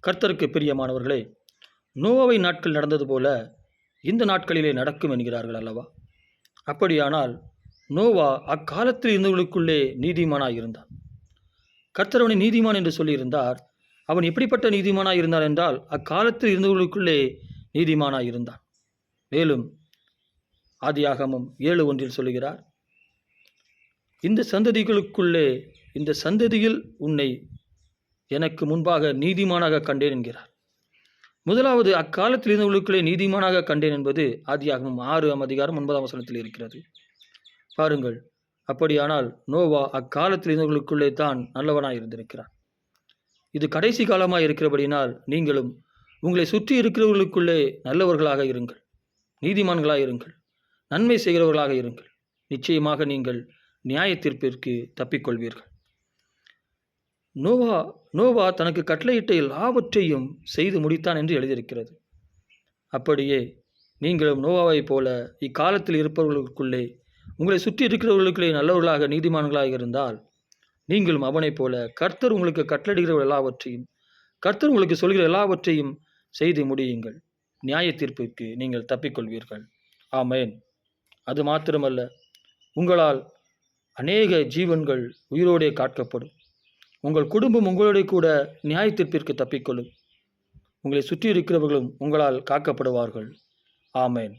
கர்த்தருக்கு பிரியமானவர்களே, நோவாவை நாட்கள் நடந்தது போல இந்த நாட்களிலே நடக்கும் என்கிறார்கள் அல்லவா? அப்படியானால் நோவா அக்காலத்தில் இருந்தவர்களுக்குள்ளே நீதிமானாய் இருந்தான். கர்த்தர் அவனை நீதிமான் என்று சொல்லியிருந்தார். அவன் எப்படிப்பட்ட நீதிமானாய் இருந்தான் என்றால், அக்காலத்தில் இருந்தவர்களுக்குள்ளே நீதிமானாய் இருந்தான். மேலும் ஆதியாகமம் 7:1 சொல்லுகிறார், இந்த சந்ததிகளுக்குள்ளே, இந்த சந்ததியில் உன்னை எனக்கு முன்பாக நீதிமானாக கண்டேன் என்கிறார். முதலாவது அக்காலத்தில் இருந்தவர்களுக்குள்ளே நீதிமானாக கண்டேன் என்பது ஆதியாகமம் 6:9 இருக்கிறது. பாருங்கள், அப்படியானால் நோவா அக்காலத்தில் இருந்தவர்களுக்குள்ளே தான் நல்லவனாய் இருந்திருக்கிறான். இது கடைசி காலமாக இருக்கிறபடினால் நீங்களும் உங்களை சுற்றி இருக்கிறவர்களுக்குள்ளே நல்லவர்களாக இருங்கள், நீதிமான்களாக இருங்கள், நன்மை செய்கிறவர்களாக இருங்கள். நிச்சயமாக நீங்கள் நியாய தீர்ப்பிற்கு தப்பிக்கொள்வீர்கள். நோவா தனக்கு கட்டளையிட்ட எல்லாவற்றையும் செய்து முடித்தான் என்று எழுதியிருக்கிறது. அப்படியே நீங்களும் நோவாவை போல இக்காலத்தில் இருப்பவர்களுக்குள்ளே, உங்களை சுற்றி இருக்கிறவர்களுக்குள்ளே நல்லவர்களாக நீதிமான்களாக இருந்தால், நீங்களும் அவனைப் போல கர்த்தர் உங்களுக்கு கட்டளையிடுகிற எல்லாவற்றையும், கர்த்தர் உங்களுக்கு சொல்கிற எல்லாவற்றையும் செய்து முடியுங்கள். நியாய தீர்ப்பிற்கு நீங்கள் தப்பிக்கொள்வீர்கள். ஆமேன். அது மாத்திரமல்ல, உங்களால் அநேக ஜீவன்கள் உயிரோடே காக்கப்படும். உங்கள் குடும்பம் உங்களோட கூட நியாய தீர்ப்பிற்கு தப்பிக்கொள்ளும். உங்களை சுற்றி இருக்கிறவர்களும் உங்களால் காக்கப்படுவார்கள். ஆமேன்.